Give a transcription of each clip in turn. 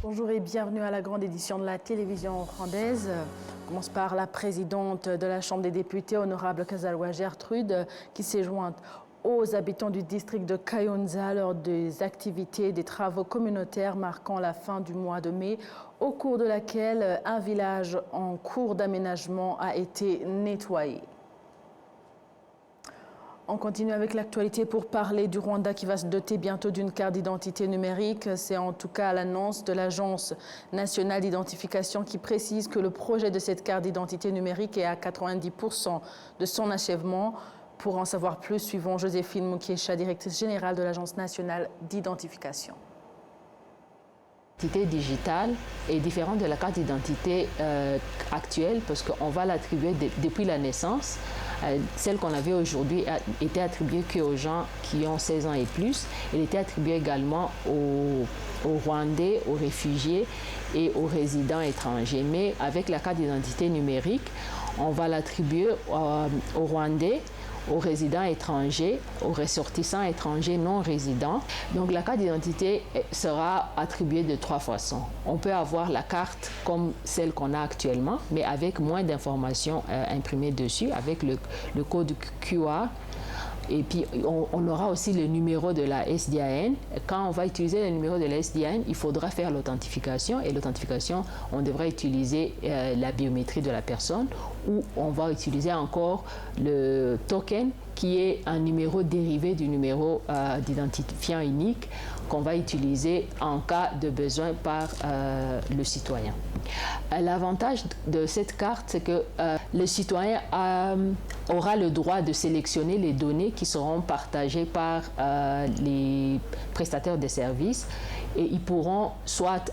Bonjour et bienvenue à la grande édition de la télévision rwandaise. On commence par la présidente de la Chambre des députés, honorable Kazalwa Gertrude, qui s'est jointe aux habitants du district de Kayonza lors des activités et des travaux communautaires marquant la fin du mois de mai, au cours de laquelle un village en cours d'aménagement a été nettoyé. On continue avec l'actualité pour parler du Rwanda qui va se doter bientôt d'une carte d'identité numérique. C'est en tout cas l'annonce de l'Agence nationale d'identification qui précise que le projet de cette carte d'identité numérique est à 90% de son achèvement. Pour en savoir plus, suivons Joséphine Mukiesha, directrice générale de l'Agence nationale d'identification. L'identité digitale est différente de la carte d'identité actuelle parce qu'on va l'attribuer depuis la naissance. Celle qu'on avait aujourd'hui était attribuée qu'aux gens qui ont 16 ans et plus. Elle était attribuée également aux Rwandais, aux réfugiés et aux résidents étrangers. Mais avec la carte d'identité numérique, on va l'attribuer aux Rwandais, aux résidents étrangers, aux ressortissants étrangers non résidents. Donc la carte d'identité sera attribuée de 3 façons. On peut avoir la carte comme celle qu'on a actuellement, mais avec moins d'informations imprimées dessus, avec le code QR. Et puis, on aura aussi le numéro de la SDAN. Quand on va utiliser le numéro de la SDAN, il faudra faire l'authentification. Et l'authentification, on devrait utiliser la biométrie de la personne ou on va utiliser encore le token qui est un numéro dérivé du numéro d'identifiant unique qu'on va utiliser en cas de besoin par le citoyen. L'avantage de cette carte, c'est que le citoyen aura le droit de sélectionner les données qui seront partagées par les prestataires de services et ils pourront soit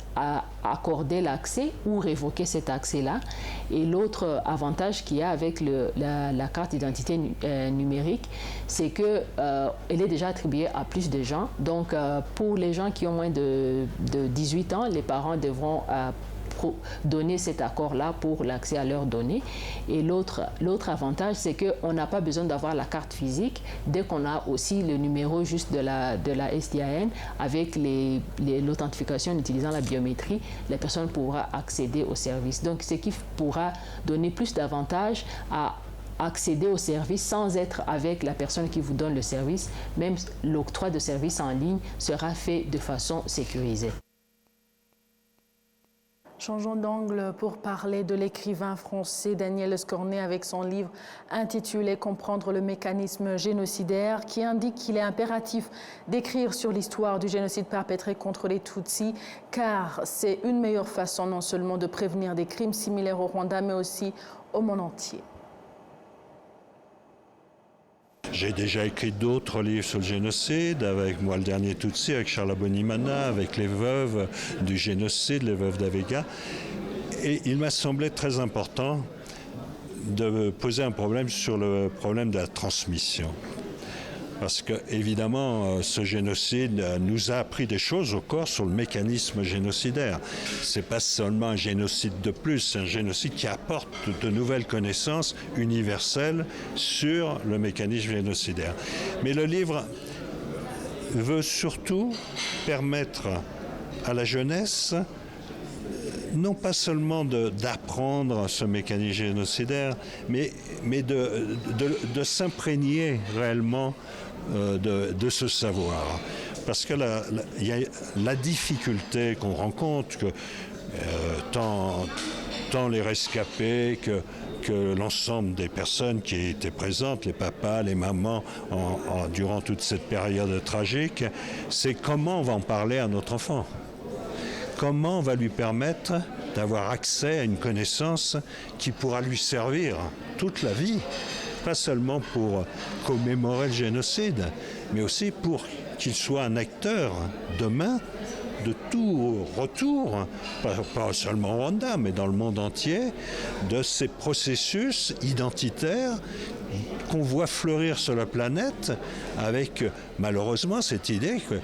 accorder l'accès ou révoquer cet accès-là. Et l'autre avantage qu'il y a avec la carte d'identité numérique, c'est qu'elle est déjà attribuée à plus de gens. Donc, pour les gens qui ont moins de 18 ans, les parents devront donner cet accord-là pour l'accès à leurs données. Et l'autre avantage, c'est qu'on n'a pas besoin d'avoir la carte physique. Dès qu'on a aussi le numéro juste de la SDAN, avec l'authentification en utilisant la biométrie, la personne pourra accéder au service. Donc, ce qui pourra donner plus d'avantages à accéder au service sans être avec la personne qui vous donne le service. Même l'octroi de services en ligne sera fait de façon sécurisée. Changeons d'angle pour parler de l'écrivain français Daniel Escornet avec son livre intitulé « Comprendre le mécanisme génocidaire » qui indique qu'il est impératif d'écrire sur l'histoire du génocide perpétré contre les Tutsis car c'est une meilleure façon non seulement de prévenir des crimes similaires au Rwanda mais aussi au monde entier. J'ai déjà écrit d'autres livres sur le génocide, avec moi le dernier Tutsi, avec Charles Abonimana, avec les veuves du génocide, les veuves d'Avega. Et il m'a semblé très important de poser un problème sur le problème de la transmission. Parce que, évidemment, ce génocide nous a appris des choses au corps sur le mécanisme génocidaire. Ce n'est pas seulement un génocide de plus, c'est un génocide qui apporte de nouvelles connaissances universelles sur le mécanisme génocidaire. Mais le livre veut surtout permettre à la jeunesse non pas seulement d'apprendre ce mécanisme génocidaire, mais de s'imprégner réellement de ce savoir. Parce que il y a la difficulté qu'on rencontre, que tant les rescapés que l'ensemble des personnes qui étaient présentes, les papas, les mamans, durant toute cette période tragique, c'est comment on va en parler à notre enfant. Comment on va lui permettre d'avoir accès à une connaissance qui pourra lui servir toute la vie, pas seulement pour commémorer le génocide, mais aussi pour qu'il soit un acteur demain de tout retour, pas seulement au Rwanda, mais dans le monde entier, de ces processus identitaires qu'on voit fleurir sur la planète avec malheureusement cette idée que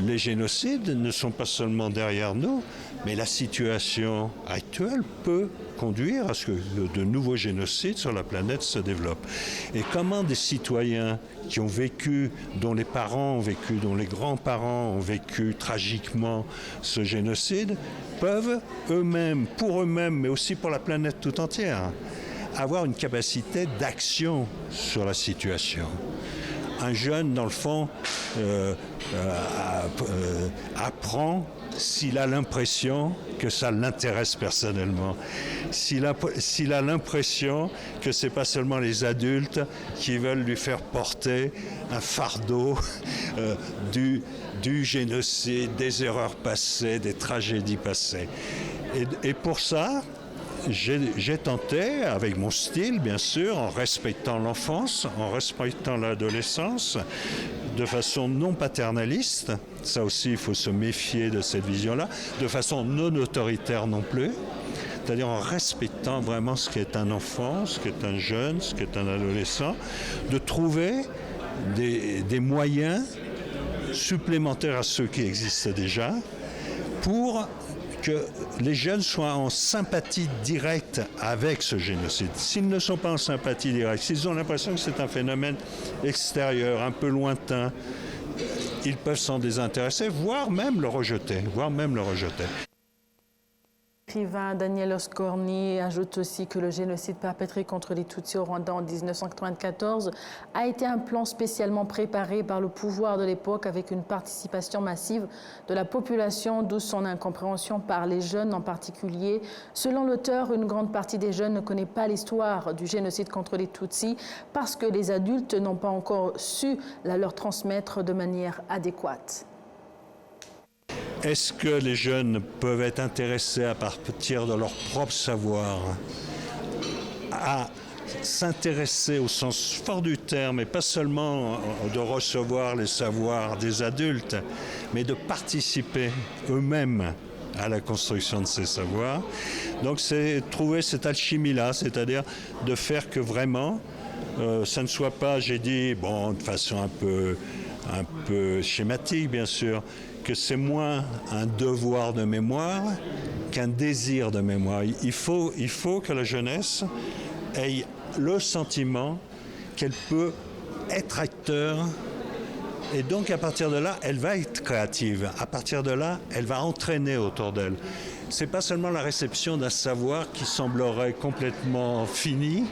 les génocides ne sont pas seulement derrière nous, mais la situation actuelle peut conduire à ce que de nouveaux génocides sur la planète se développent. Et comment des citoyens qui ont vécu, dont les parents ont vécu, dont les grands-parents ont vécu tragiquement ce génocide, peuvent eux-mêmes, pour eux-mêmes, mais aussi pour la planète tout entière, avoir une capacité d'action sur la situation. Un jeune, dans le fond, apprend s'il a l'impression que ça l'intéresse personnellement, s'il a l'impression que ce n'est pas seulement les adultes qui veulent lui faire porter un fardeau du génocide, des erreurs passées, des tragédies passées. Et pour ça, j'ai tenté, avec mon style bien sûr, en respectant l'enfance, en respectant l'adolescence, de façon non paternaliste, ça aussi il faut se méfier de cette vision-là, de façon non autoritaire non plus, c'est-à-dire en respectant vraiment ce qu'est un enfant, ce qu'est un jeune, ce qu'est un adolescent, de trouver des moyens supplémentaires à ceux qui existent déjà pour que les jeunes soient en sympathie directe avec ce génocide. S'ils ne sont pas en sympathie directe, s'ils ont l'impression que c'est un phénomène extérieur, un peu lointain, ils peuvent s'en désintéresser, voire même le rejeter. L'écrivain Daniel Oscorni ajoute aussi que le génocide perpétré contre les Tutsis au Rwanda en 1994 a été un plan spécialement préparé par le pouvoir de l'époque avec une participation massive de la population, d'où son incompréhension par les jeunes en particulier. Selon l'auteur, une grande partie des jeunes ne connaît pas l'histoire du génocide contre les Tutsis parce que les adultes n'ont pas encore su la leur transmettre de manière adéquate. Est-ce que les jeunes peuvent être intéressés à partir de leur propre savoir à s'intéresser au sens fort du terme et pas seulement de recevoir les savoirs des adultes, mais de participer eux-mêmes à la construction de ces savoirs. Donc c'est trouver cette alchimie-là, c'est-à-dire de faire que vraiment ça ne soit pas, j'ai dit, bon, de façon un peu schématique bien sûr, que c'est moins un devoir de mémoire qu'un désir de mémoire. Il faut que la jeunesse ait le sentiment qu'elle peut être acteur et donc à partir de là, elle va être créative. À partir de là, elle va entraîner autour d'elle. C'est pas seulement la réception d'un savoir qui semblerait complètement fini,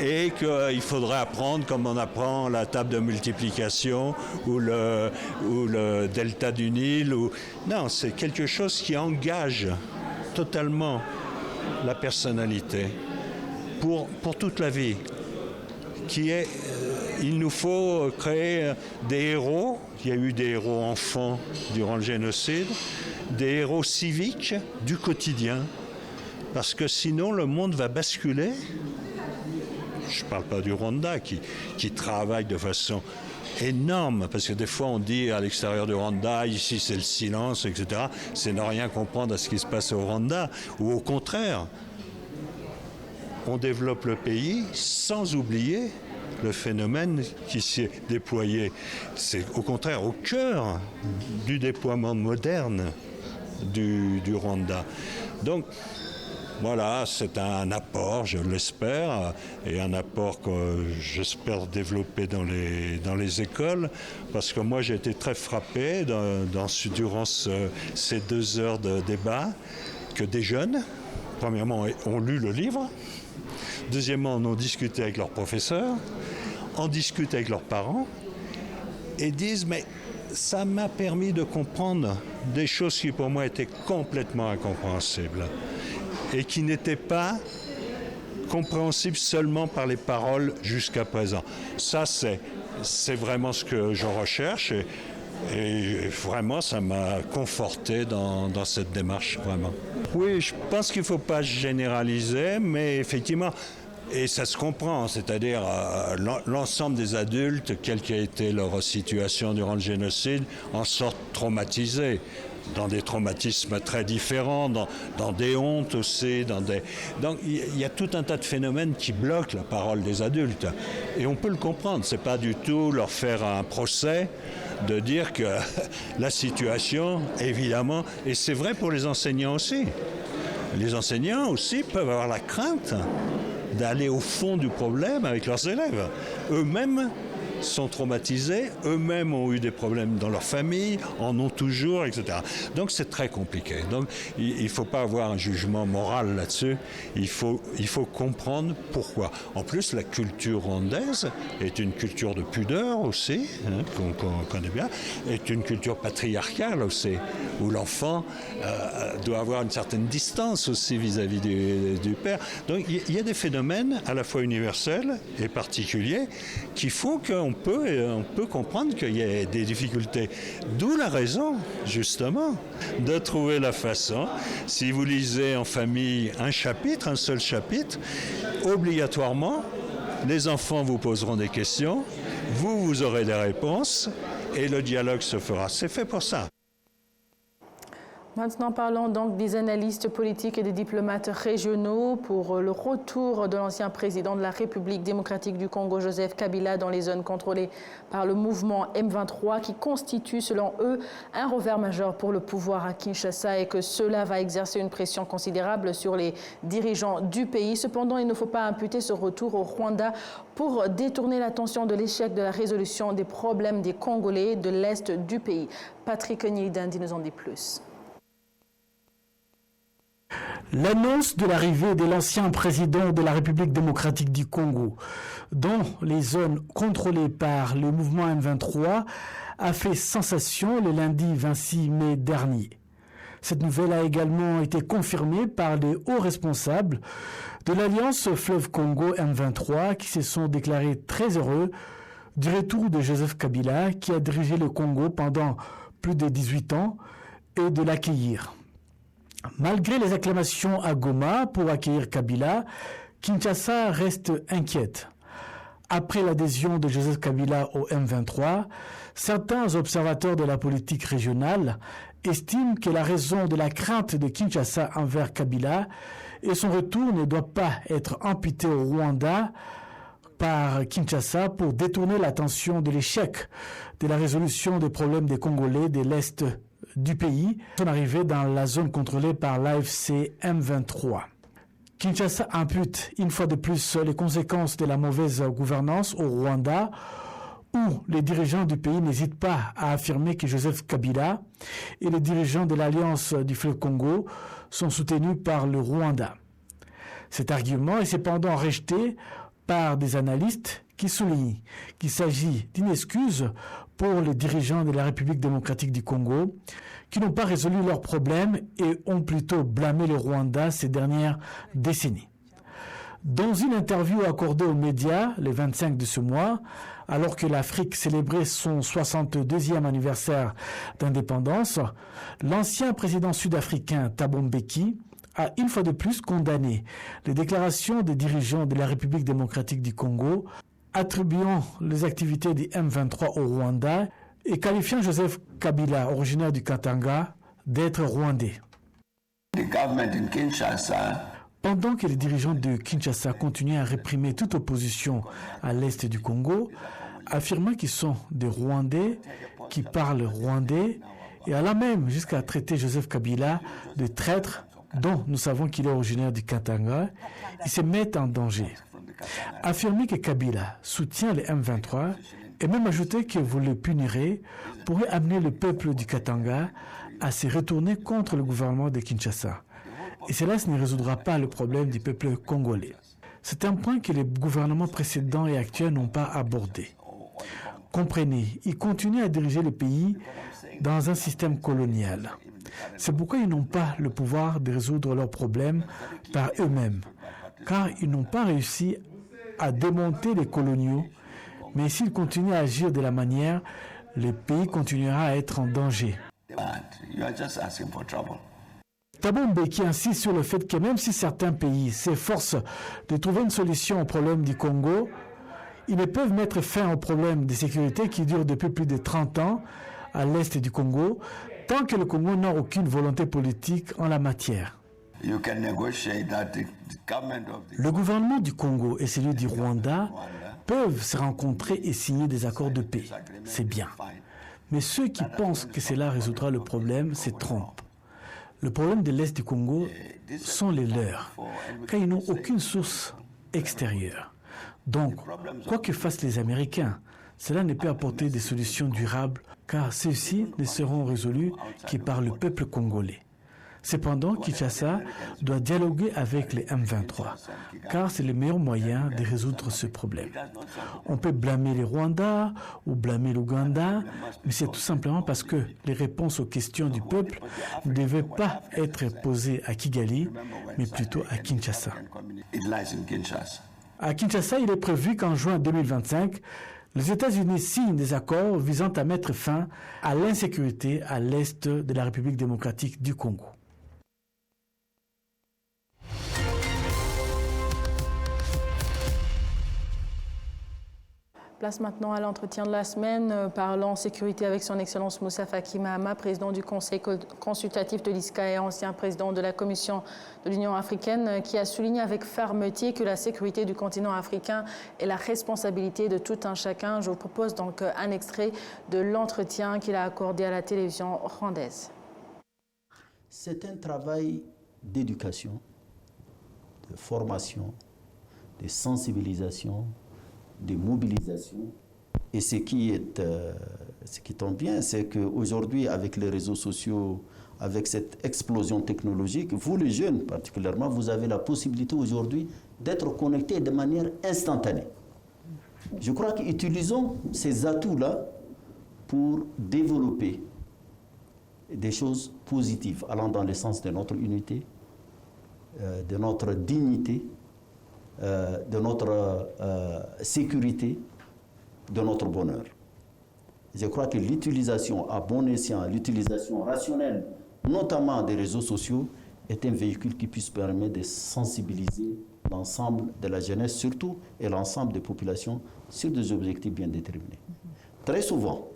et qu'il faudrait apprendre comme on apprend la table de multiplication ou le delta du Nil. Non, c'est quelque chose qui engage totalement la personnalité pour toute la vie. Il nous faut créer des héros. Il y a eu des héros enfants durant le génocide, des héros civiques du quotidien, parce que sinon le monde va basculer. Je ne parle pas du Rwanda qui travaille de façon énorme, parce que des fois on dit à l'extérieur du Rwanda, ici c'est le silence, etc. C'est ne rien comprendre à ce qui se passe au Rwanda, ou au contraire, on développe le pays sans oublier le phénomène qui s'est déployé. C'est au contraire au cœur du déploiement moderne du Rwanda. Donc, voilà, c'est un apport, je l'espère, et un apport que j'espère développer dans les écoles, parce que moi j'ai été très frappé durant ces 2 heures de débat que des jeunes, premièrement, ont lu le livre, deuxièmement, en ont discuté avec leurs professeurs, en discutent avec leurs parents, et disent « mais ça m'a permis de comprendre des choses qui pour moi étaient complètement incompréhensibles ». Et qui n'était pas compréhensible seulement par les paroles jusqu'à présent. Ça, c'est vraiment ce que je recherche et vraiment, ça m'a conforté dans cette démarche, vraiment. Oui, je pense qu'il ne faut pas généraliser, mais effectivement, et ça se comprend, c'est-à-dire l'ensemble des adultes, quelle qu'ait été leur situation durant le génocide, en sortent traumatisés. Dans des traumatismes très différents, dans des hontes aussi. Donc il y a tout un tas de phénomènes qui bloquent la parole des adultes. Et on peut le comprendre, c'est pas du tout leur faire un procès de dire que la situation, évidemment, et c'est vrai pour les enseignants aussi, les enseignants aussi peuvent avoir la crainte d'aller au fond du problème avec leurs élèves. Eux-mêmes sont traumatisés, eux-mêmes ont eu des problèmes dans leur famille, en ont toujours, etc. Donc c'est très compliqué. Donc il ne faut pas avoir un jugement moral là-dessus, il faut comprendre pourquoi. En plus, la culture rwandaise est une culture de pudeur aussi, qu'on connaît bien, est une culture patriarcale aussi, où l'enfant doit avoir une certaine distance aussi vis-à-vis du père. Donc il y a des phénomènes à la fois universels et particuliers qui font qu'on peut comprendre qu'il y a des difficultés. D'où la raison, justement, de trouver la façon. Si vous lisez en famille un seul chapitre, obligatoirement, les enfants vous poseront des questions, vous aurez des réponses et le dialogue se fera. C'est fait pour ça. Maintenant, parlons donc des analystes politiques et des diplomates régionaux pour le retour de l'ancien président de la République démocratique du Congo, Joseph Kabila, dans les zones contrôlées par le mouvement M23, qui constitue, selon eux, un revers majeur pour le pouvoir à Kinshasa et que cela va exercer une pression considérable sur les dirigeants du pays. Cependant, il ne faut pas imputer ce retour au Rwanda pour détourner l'attention de l'échec de la résolution des problèmes des Congolais de l'Est du pays. Patrick Nyidandi nous en dit plus. L'annonce de l'arrivée de l'ancien président de la République démocratique du Congo dans les zones contrôlées par le mouvement M23 a fait sensation le lundi 26 mai dernier. Cette nouvelle a également été confirmée par les hauts responsables de l'Alliance Fleuve Congo M23 qui se sont déclarés très heureux du retour de Joseph Kabila qui a dirigé le Congo pendant plus de 18 ans et de l'accueillir. Malgré les acclamations à Goma pour accueillir Kabila, Kinshasa reste inquiète. Après l'adhésion de Joseph Kabila au M23, certains observateurs de la politique régionale estiment que la raison de la crainte de Kinshasa envers Kabila et son retour ne doit pas être imputée au Rwanda par Kinshasa pour détourner l'attention de l'échec de la résolution des problèmes des Congolais de l'Est du pays, son arrivée dans la zone contrôlée par l'AFC M23. Kinshasa impute une fois de plus les conséquences de la mauvaise gouvernance au Rwanda, où les dirigeants du pays n'hésitent pas à affirmer que Joseph Kabila et les dirigeants de l'Alliance du Fleuve Congo sont soutenus par le Rwanda. Cet argument est cependant rejeté par des analystes qui soulignent qu'il s'agit d'une excuse pour les dirigeants de la République démocratique du Congo qui n'ont pas résolu leurs problèmes et ont plutôt blâmé le Rwanda ces dernières décennies. Dans une interview accordée aux médias le 25 de ce mois, alors que l'Afrique célébrait son 62e anniversaire d'indépendance, l'ancien président sud-africain Thabo Mbeki a une fois de plus condamné les déclarations des dirigeants de la République démocratique du Congo attribuant les activités du M23 au Rwanda et qualifiant Joseph Kabila, originaire du Katanga, d'être rwandais. Pendant que les dirigeants de Kinshasa continuaient à réprimer toute opposition à l'est du Congo, affirmant qu'ils sont des Rwandais, qui parlent rwandais, et allant même jusqu'à traiter Joseph Kabila de traître, dont nous savons qu'il est originaire du Katanga, ils se mettent en danger. Affirmer que Kabila soutient les M23 et même ajouter que vous le punirez pourrait amener le peuple du Katanga à se retourner contre le gouvernement de Kinshasa. Et cela ne résoudra pas le problème du peuple congolais. C'est un point que les gouvernements précédents et actuels n'ont pas abordé. Comprenez, ils continuent à diriger le pays dans un système colonial. C'est pourquoi ils n'ont pas le pouvoir de résoudre leurs problèmes par eux-mêmes, car ils n'ont pas réussi à démonter les coloniaux, mais s'ils continuent à agir de la manière, le pays continuera à être en danger. Thabo Mbeki insiste sur le fait que même si certains pays s'efforcent de trouver une solution au problème du Congo, ils ne peuvent mettre fin au problème de sécurité qui dure depuis plus de 30 ans à l'est du Congo, tant que le Congo n'a aucune volonté politique en la matière. Le gouvernement du Congo et celui du Rwanda peuvent se rencontrer et signer des accords de paix. C'est bien. Mais ceux qui pensent que cela résoudra le problème se trompent. Le problème de l'Est du Congo sont les leurs, car ils n'ont aucune source extérieure. Donc, quoi que fassent les Américains, cela ne peut apporter des solutions durables, car ceux-ci ne seront résolus que par le peuple congolais. Cependant, Kinshasa doit dialoguer avec les M23, car c'est le meilleur moyen de résoudre ce problème. On peut blâmer les Rwandais ou blâmer l'Ouganda, mais c'est tout simplement parce que les réponses aux questions du peuple ne devaient pas être posées à Kigali, mais plutôt à Kinshasa. À Kinshasa, il est prévu qu'en juin 2025, les États-Unis signent des accords visant à mettre fin à l'insécurité à l'est de la République démocratique du Congo. Place maintenant à l'entretien de la semaine, parlant sécurité avec son Excellence Moussa Faki Mahamat, président du Conseil consultatif de l'ISCA et ancien président de la Commission de l'Union africaine, qui a souligné avec fermeté que la sécurité du continent africain est la responsabilité de tout un chacun. Je vous propose donc un extrait de l'entretien qu'il a accordé à la télévision rwandaise. C'est un travail d'éducation, de formation, de sensibilisation, de mobilisation. Et ce qui tombe bien, c'est qu'aujourd'hui, avec les réseaux sociaux, avec cette explosion technologique, vous les jeunes particulièrement, vous avez la possibilité aujourd'hui d'être connectés de manière instantanée. Je crois qu'utilisons ces atouts-là pour développer des choses positives, allant dans le sens de notre unité, de notre dignité, de notre sécurité, de notre bonheur. Je crois que l'utilisation à bon escient, l'utilisation rationnelle, notamment des réseaux sociaux, est un véhicule qui puisse permettre de sensibiliser l'ensemble de la jeunesse, surtout, et l'ensemble des populations sur des objectifs bien déterminés. Très souvent,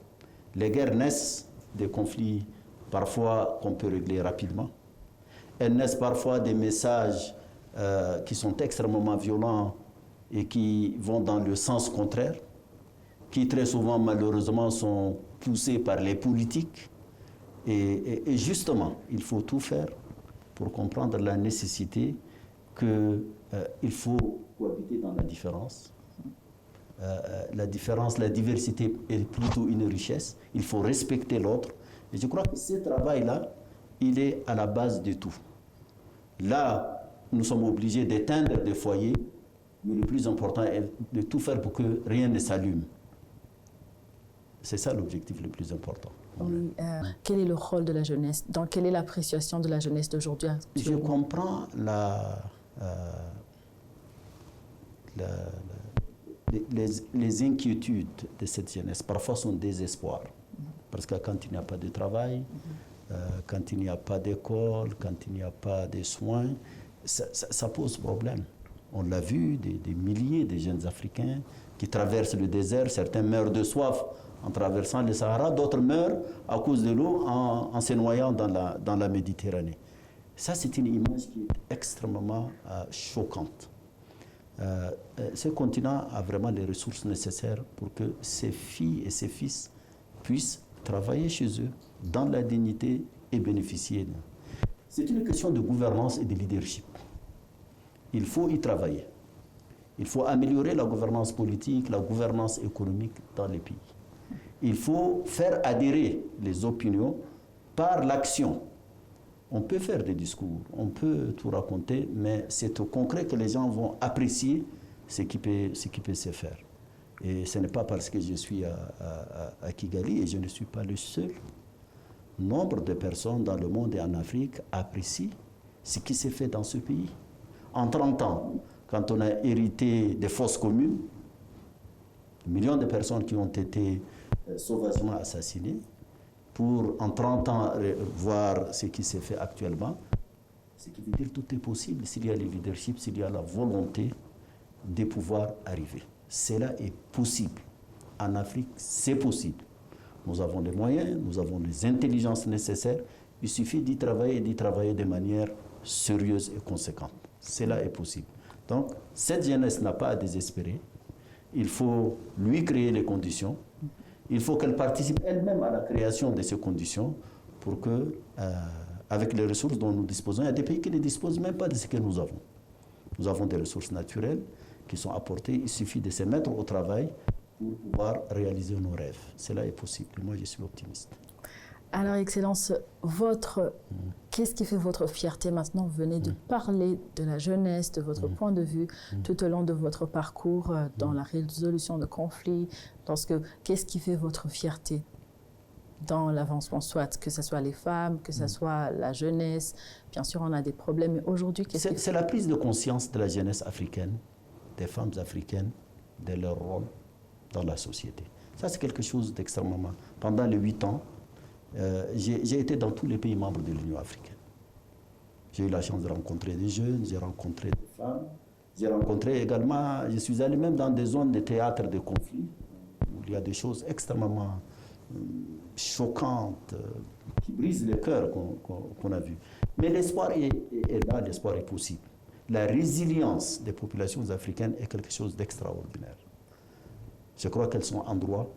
les guerres naissent des conflits, parfois qu'on peut régler rapidement. Elles naissent parfois des messages qui sont extrêmement violents et qui vont dans le sens contraire, qui très souvent malheureusement sont poussés par les politiques. Et justement, il faut tout faire pour comprendre la nécessité qu'il faut cohabiter dans la différence. La différence, la diversité est plutôt une richesse. Il faut respecter l'autre. Et je crois que ce travail-là, il est à la base de tout. Là, nous sommes obligés d'éteindre des foyers, mais le plus important est de tout faire pour que rien ne s'allume. C'est ça l'objectif le plus important. Oui, quel est le rôle de la jeunesse? Quelle est l'appréciation de la jeunesse d'aujourd'hui? Je comprends les inquiétudes de cette jeunesse. Parfois son désespoir. Parce que quand il n'y a pas de travail, quand il n'y a pas d'école, quand il n'y a pas de soins, ça pose problème. On l'a vu, des milliers de jeunes Africains qui traversent le désert. Certains meurent de soif en traversant le Sahara, d'autres meurent à cause de l'eau en se noyant dans la Méditerranée. Ça, c'est une image qui est extrêmement choquante. Ce continent a vraiment les ressources nécessaires pour que ses filles et ses fils puissent travailler chez eux dans la dignité et bénéficier. C'est une question de gouvernance et de leadership. Il faut y travailler. Il faut améliorer la gouvernance politique, la gouvernance économique dans les pays. Il faut faire adhérer les opinions par l'action. On peut faire des discours, on peut tout raconter, mais c'est au concret que les gens vont apprécier ce qui peut se faire. Et ce n'est pas parce que je suis à Kigali, et je ne suis pas le seul. Nombre de personnes dans le monde et en Afrique apprécient ce qui s'est fait dans ce pays. En 30 ans, quand on a hérité des fosses communes, millions de personnes qui ont été sauvagement assassinées, pour en 30 ans voir ce qui s'est fait actuellement, ce qui veut dire que tout est possible s'il y a le leadership, s'il y a la volonté de pouvoir arriver. Cela est possible. En Afrique, c'est possible. Nous avons les moyens, nous avons les intelligences nécessaires. Il suffit d'y travailler et d'y travailler de manière sérieuse et conséquente. Cela est possible. Donc, cette jeunesse n'a pas à désespérer. Il faut lui créer les conditions. Il faut qu'elle participe elle-même à la création de ces conditions pour que, avec les ressources dont nous disposons, il y a des pays qui ne disposent même pas de ce que nous avons. Nous avons des ressources naturelles qui sont apportées. Il suffit de se mettre au travail pour pouvoir réaliser nos rêves. Cela est possible. Moi, je suis optimiste. Alors, Excellence, qu'est-ce qui fait votre fierté maintenant? Vous venez de parler de la jeunesse, de votre point de vue tout au long de votre parcours dans la résolution de conflits. Qu'est-ce qui fait votre fierté dans l'avancement, soit que ce soit les femmes, que ce soit la jeunesse? Bien sûr, on a des problèmes, mais aujourd'hui, c'est la prise de conscience de la jeunesse africaine, des femmes africaines, de leur rôle dans la société. Ça, c'est quelque chose d'extrêmement... Pendant les 8 ans, j'ai été dans tous les pays membres de l'Union africaine. J'ai eu la chance de rencontrer des jeunes, j'ai rencontré des femmes, j'ai rencontré également, je suis allé même dans des zones de théâtre de conflit, où il y a des choses extrêmement choquantes, qui brisent le cœur qu'on a vues. Mais l'espoir est là, l'espoir est possible. La résilience des populations africaines est quelque chose d'extraordinaire. Je crois qu'elles sont en droit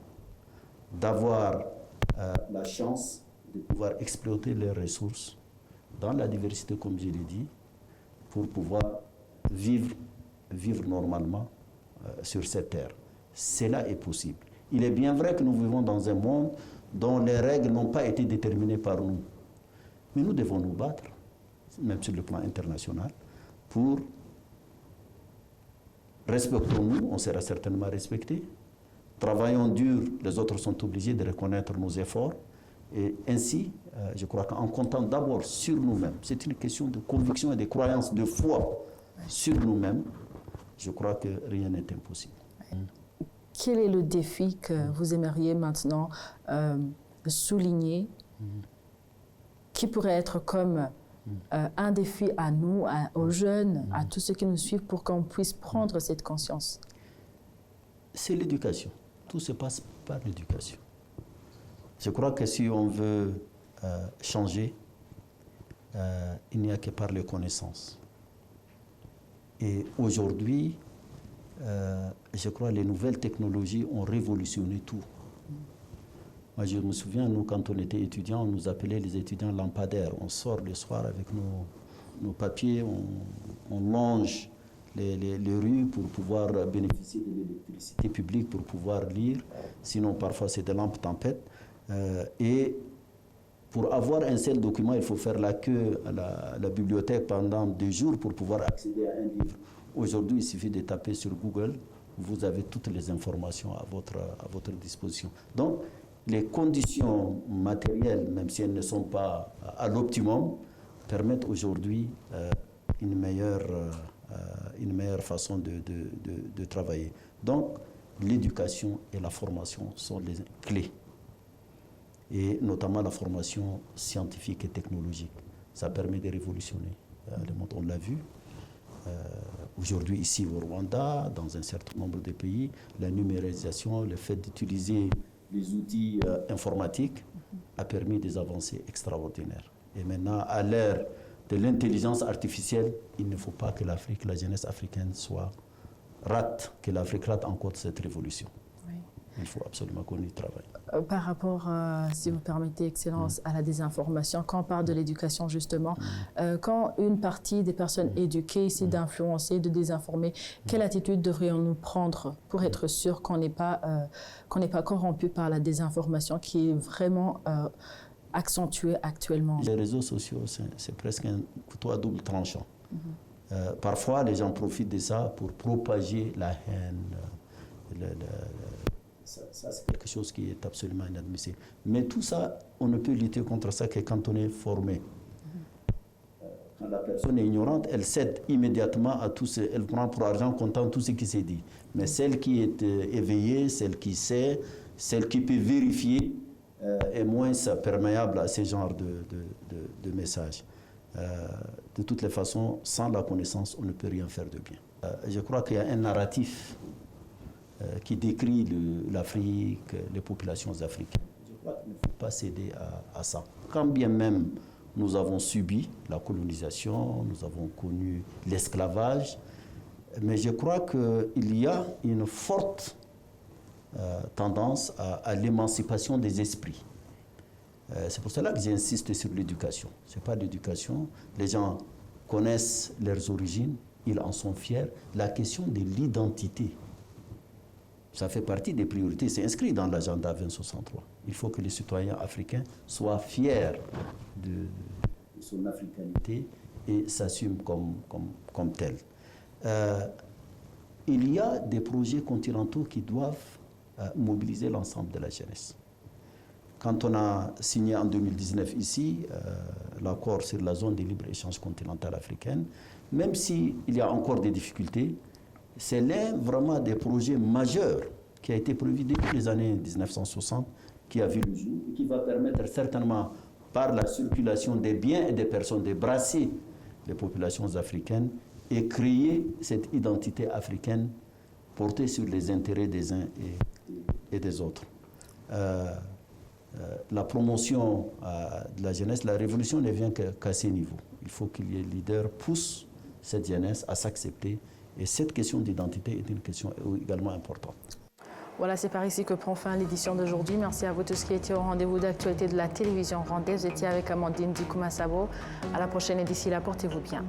d'avoir la chance de pouvoir exploiter leurs ressources dans la diversité, comme je l'ai dit, pour pouvoir vivre normalement sur cette terre. Cela est possible. Il est bien vrai que nous vivons dans un monde dont les règles n'ont pas été déterminées par nous. Mais nous devons nous battre, même sur le plan international, pour respectons-nous, on sera certainement respecté. Travaillons dur, les autres sont obligés de reconnaître nos efforts. Et ainsi, je crois qu'en comptant d'abord sur nous-mêmes, c'est une question de conviction et de croyance, de foi sur nous-mêmes, je crois que rien n'est impossible. Quel est le défi que vous aimeriez maintenant souligner, qui pourrait être comme un défi à nous, aux jeunes, à tous ceux qui nous suivent, pour qu'on puisse prendre cette conscience? C'est l'éducation. Tout se passe par l'éducation. Je crois que si on veut changer, il n'y a que par les connaissances. Et aujourd'hui, je crois que les nouvelles technologies ont révolutionné tout. Moi, je me souviens, nous, quand on était étudiants, on nous appelait les étudiants lampadaires. On sort le soir avec nos papiers, on longe les rues pour pouvoir bénéficier de l'électricité publique, pour pouvoir lire. Sinon, parfois, c'est des lampes tempêtes. Et pour avoir un seul document, il faut faire la queue à la bibliothèque pendant 2 jours pour pouvoir accéder à un livre. Aujourd'hui, il suffit de taper sur Google, vous avez toutes les informations à votre disposition. Donc, les conditions matérielles, même si elles ne sont pas à l'optimum, permettent aujourd'hui une meilleure façon de travailler. Donc, l'éducation et la formation sont les clés. Et notamment la formation scientifique et technologique. Ça permet de révolutionner le monde. On l'a vu. Aujourd'hui, ici au Rwanda, dans un certain nombre de pays, la numérisation, le fait d'utiliser les outils informatiques a permis des avancées extraordinaires. Et maintenant, à l'ère de l'intelligence artificielle, il ne faut pas que l'Afrique, la jeunesse africaine que l'Afrique rate encore cette révolution. Oui. Il faut absolument qu'on y travaille. Par rapport, si vous permettez, Excellence, à la désinformation, quand on parle de l'éducation justement, quand une partie des personnes éduquées ici d'influencer, de désinformer, quelle attitude devrions-nous prendre pour être sûr qu'on n'est pas corrompu par la désinformation qui est vraiment accentuée actuellement? Les réseaux sociaux, c'est presque un couteau à double tranchant. Parfois, les gens profitent de ça pour propager la haine, ça, c'est quelque chose qui est absolument inadmissible. Mais tout ça, on ne peut lutter contre ça que quand on est formé. Quand la personne est ignorante, elle cède immédiatement à tout ce... Elle prend pour argent comptant tout ce qui s'est dit. Mais celle qui est éveillée, celle qui sait, celle qui peut vérifier, est moins perméable à ce genre de messages. De toutes les façons, sans la connaissance, on ne peut rien faire de bien. Je crois qu'il y a un narratif qui décrit l'Afrique, les populations africaines. Je crois qu'il ne faut pas céder à ça. Quand bien même nous avons subi la colonisation, nous avons connu l'esclavage, mais je crois qu'il y a une forte tendance à l'émancipation des esprits. C'est pour cela que j'insiste sur l'éducation. Ce n'est pas l'éducation. Les gens connaissent leurs origines, ils en sont fiers. La question de l'identité, ça fait partie des priorités. C'est inscrit dans l'agenda 2063. Il faut que les citoyens africains soient fiers de son africanité et s'assument comme tel. Il y a des projets continentaux qui doivent mobiliser l'ensemble de la jeunesse. Quand on a signé en 2019 ici l'accord sur la zone de libre-échange continentale africaine, même s'il y a encore des difficultés, c'est l'un vraiment des projets majeurs qui a été prévu depuis les années 1960, qui a vu le jour et qui va permettre certainement, par la circulation des biens et des personnes, de brasser les populations africaines et créer cette identité africaine portée sur les intérêts des uns et des autres. La promotion de la jeunesse, la révolution ne vient qu'à ces niveaux. Il faut qu'il y ait des leaders poussent cette jeunesse à s'accepter. Et cette question d'identité est une question également importante. Voilà, c'est par ici que prend fin l'édition d'aujourd'hui. Merci à vous tous qui étiez au rendez-vous d'actualité de la télévision rwandaise. Vous étiez avec Amandine Dikouma-Sabo. À la prochaine et d'ici là, portez-vous bien.